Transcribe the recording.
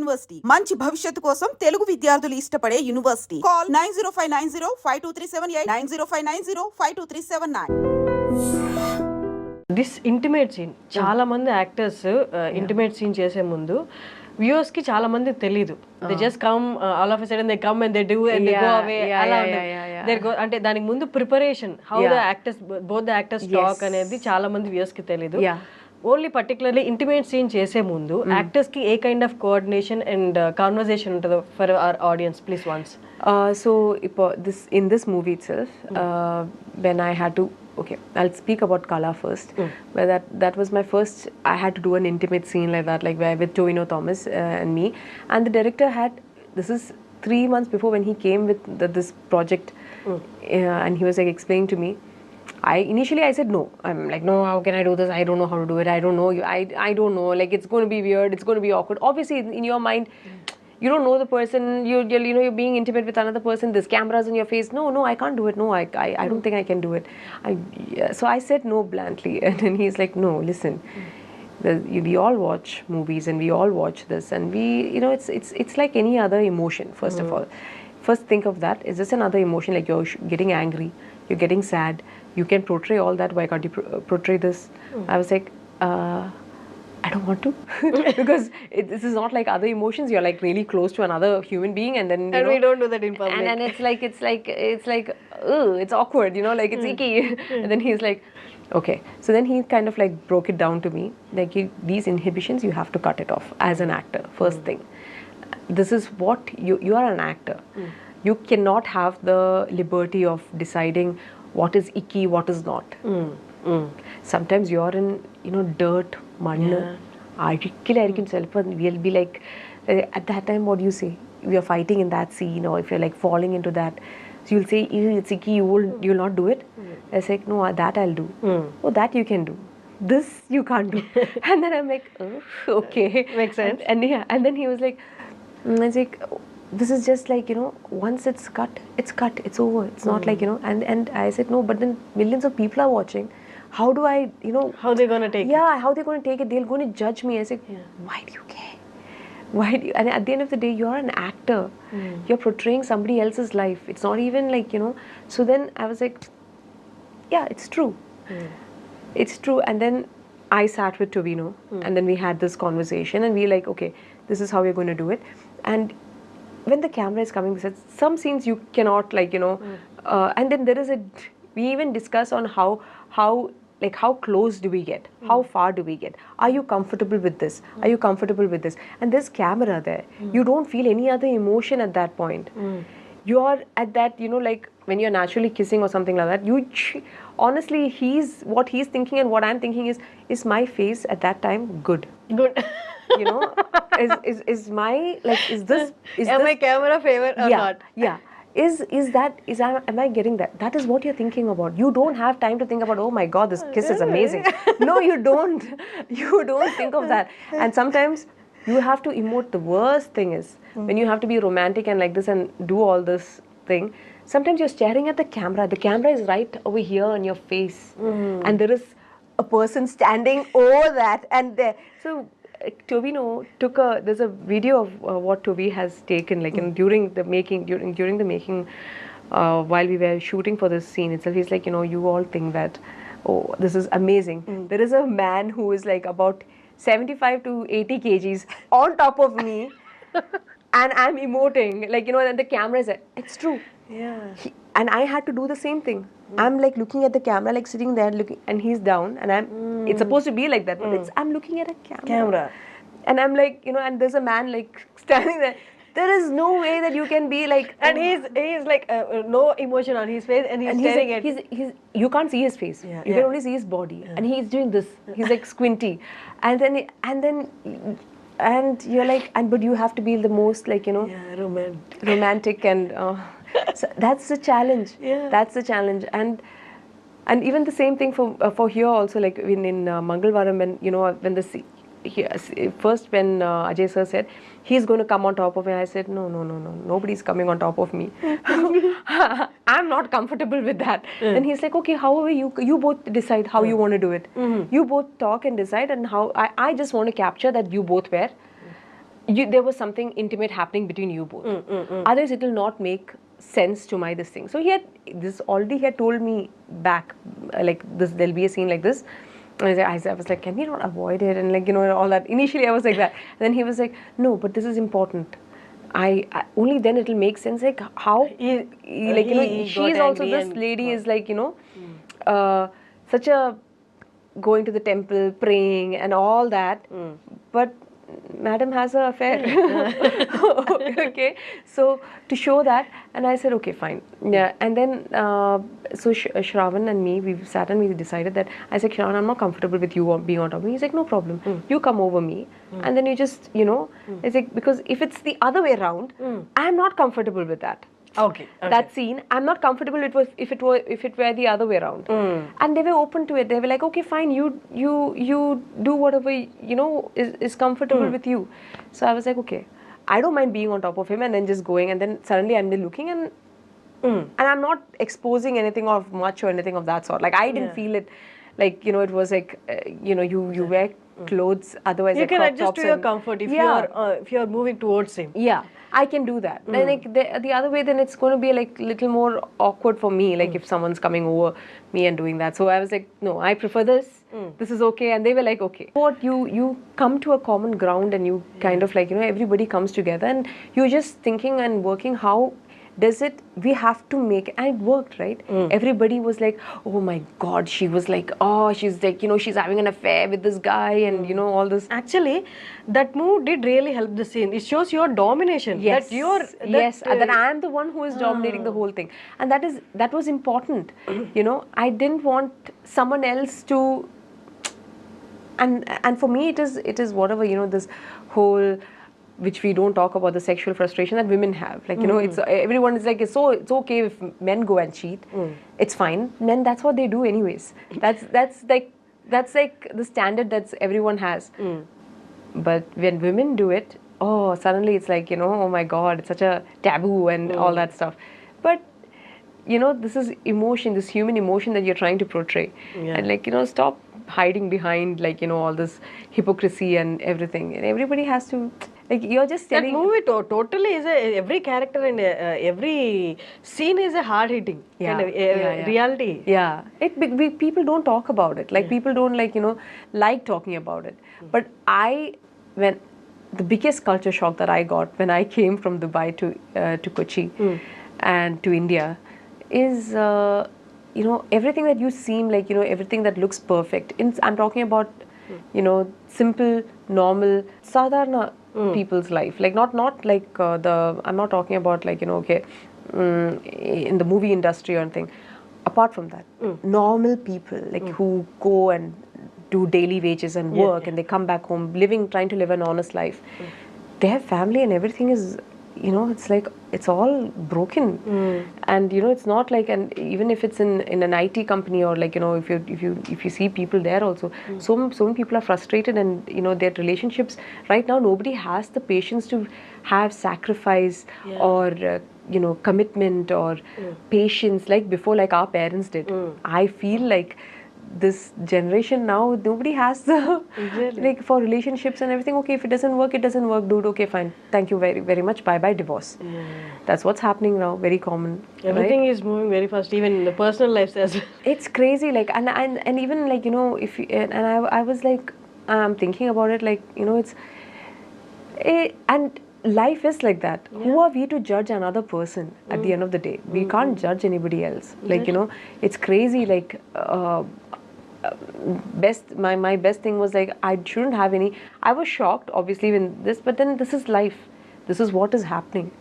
University మంచి భవిష్యత్తు కోసం తెలుగు విద్యార్థులు ఇష్టపడే university. Call 9059052378 9059052379. This intimate scene చాలా మంది యాక్టర్స్ ఇంటిమేట్ సీన్ చేసే ముందు వ్యూవర్స్ కి చాలా మంది తెలీదు. They just come all of a sudden they come and they do and they go away అలా ఉంటుంది. అంటే దానికి ముందు preparation how the actors both the actors talk అనేది చాలా మంది వ్యూవర్స్ కి తెలీదు. ఓన్లీ పర్టికులర్లీ ఇంటిమేట్ సీన్ చేసే ముందు యాక్టర్స్ కి a kind of coordination and conversation ఉంటుందో for our audience please once. So in this movie itself, when I had to, okay, I'll speak about Kala first. But that was my first. I had to do an intimate scene like that, like where with Tovino Thomas and me, and the director had. This is 3 months before when he came with this project, and he was like explaining to me. Initially I said no. I'm like, no, how can I do this? I don't know how to do it. I don't know you. I don't know. Like it's going to be weird. It's going to be awkward. Obviously, in your mind, you don't know the person. You're being intimate with another person. There's cameras in your face. No, I can't do it. No, I don't think I can do it. So I said no bluntly, and then he's like, no, listen. We all watch movies and we all watch this, and we, it's like any other emotion. First of all, first think of that. It's just another emotion. Like you're getting angry, you're getting sad. You can portray all that. Why can't you portray this? I was like, I don't want to because this is not like other emotions. You're like really close to another human being, and then we don't do that in public. And it's like it's awkward, like it's icky. And then he's like, okay. So then he kind of like broke it down to me, like these inhibitions you have to cut it off as an actor. First thing, this is what you are an actor. You cannot have the liberty of deciding what is icky, what is not. Sometimes you're in dirt, mud. We'll be like, at that time, what do you say? We are fighting in that scene, or if you're like falling into that, so you'll say it's icky. You'll not do it. I say no, that I'll do. Oh, that you can do. This you can't do. And then I'm like, oh, okay, makes sense. And then he was like, I was like, this is just like once it's cut, it's over. It's not like and I said no, but then millions of people are watching. How do I how they're gonna take it? How they're going to take it? They're going to judge me. I said, why do you care? Why do you? And at the end of the day, you're an actor. You're portraying somebody else's life. It's not even like So then I was like, yeah, it's true. It's true. And then I sat with Tovino, and then we had this conversation, and we like, okay, this is how we're going to do it. And when the camera is coming, some scenes you cannot and then there is we even discuss on how close do we get? How far do we get? Are you comfortable with this? Are you comfortable with this? And there's camera there. You don't feel any other emotion at that point. You're at that, like when you're naturally kissing or something like that, honestly, what he's thinking and what I'm thinking is my face at that time good? Is my, like, is this my camera favor or not? Yeah. Am I getting that? That is what you're thinking about. You don't have time to think about, oh my God, this kiss is amazing. No, you don't. You don't think of that. And sometimes you have to emote. The worst thing is when you have to be romantic and like this and do all this thing, sometimes you're staring at the camera. The camera is right over here on your face. And there is a person standing over that and there. So Tovino there's a video of what Toby has taken, like during the making, while we were shooting for this scene itself. He's like, you all think that, oh, this is amazing. There is a man who is like about 75 to 80 kgs on top of me, and I'm emoting, like, and the camera is like, it's true. And I had to do the same thing. I'm like looking at the camera, like sitting there looking, and he's down, and it's supposed to be like that, but I'm looking at a camera. And I'm like, and there's a man like standing there. There is no way that you can be like, and he's like no emotion on his face, and he's staring at. You can't see his face. You can only see his body, and he's doing this. He's like squinty, and then you're like, but you have to be the most like romantic and. So that's the challenge. That's the challenge, and even the same thing for here also, like in Mangalavaram, when the first when Ajay sir said he's going to come on top of me, I said no, nobody's coming on top of me. I'm not comfortable with that. Then he's like, okay, however you both decide how you want to do it. You both talk and decide, and how I just want to capture that you both were there was something intimate happening between you both. Otherwise, it will not make sense to my this thing. So he had told me back, like this, there'll be a scene like this. And I was like, can we not avoid it? And like, all that. Initially, I was like that. And then he was like, no, but this is important. I only then it'll make sense. Like how, she's also this lady is like, such a going to the temple, praying and all that. But madam has an affair. Okay, so to show that, and I said, okay, fine. Yeah, and then so Shravan and me, we sat and we decided that, I said, Shravan, I'm not comfortable with you being on top of me. He's like, no problem. You come over me, and then you just, it's like, because if it's the other way around, I'm not comfortable with that. Okay. That scene, I'm not comfortable if it were the other way around. And they were open to it. They were like, okay, fine, you do whatever is comfortable with you. So I was like, okay, I don't mind being on top of him and then just going, and then suddenly I'm there looking and I'm not exposing anything of much or anything of that sort. Like I didn't feel it, like it was like you wear clothes, otherwise you like can crop adjust tops to your and, comfort if you're moving towards him. Yeah, I can do that. Then like the other way, then it's going to be like little more awkward for me, like if someone's coming over me and doing that. So I was like, no, I prefer this. This is okay. And they were like, okay. What you come to a common ground and you kind of like, everybody comes together and you're just thinking and working how does it, we have to make, and it worked, right? Everybody was like, oh my God, she was like, oh, she's like, she's having an affair with this guy and, all this. Actually, that move did really help the scene. It shows your domination. Yes, that I am the one who is dominating the whole thing. And that was important. I didn't want someone else to, and for me it is whatever, this whole, which we don't talk about, the sexual frustration that women have. Like, it's everyone is like, it's okay if men go and cheat. It's fine. Men, that's what they do anyways. That's like the standard that everyone has. But when women do it, suddenly it's like, oh my God, it's such a taboo and all that stuff. But this is emotion, this human emotion that you're trying to portray. And like, stop hiding behind like, all this hypocrisy and everything. And everybody has to, like, you're just telling. That movie totally is every character and every scene is a hard hitting kind of reality. Yeah, people don't talk about it. Like people don't like talking about it. But when the biggest culture shock that I got when I came from Dubai to Kochi and to India is everything that you seem like everything that looks perfect. I'm talking about simple, normal, sadharana people's life, like not like I'm not talking about like okay in the movie industry or anything. Apart from that, normal people like who go and do daily wages and work and they come back home trying to live an honest life. Their family and everything is it's like it's all broken and it's not like, and even if it's in an IT company or like if you see people there also, so many people are frustrated and their relationships right now, nobody has the patience to have sacrifice or commitment or patience like before, like our parents did. I feel like this generation now, nobody has the like for relationships and everything. Okay, if it doesn't work, dude. Okay, fine. Thank you very, very much. Bye, divorce. That's what's happening now. Very common. Everything is moving very fast, even in the personal lives as well. It's crazy. Like and even like if you, and I was like thinking about it. Like and life is like that. Who are we to judge another person at the end of the day? We can't judge anybody else. Like it's crazy. Like my best thing was like I shouldn't have any. I was shocked obviously when this, but then this is life. This is what is happening.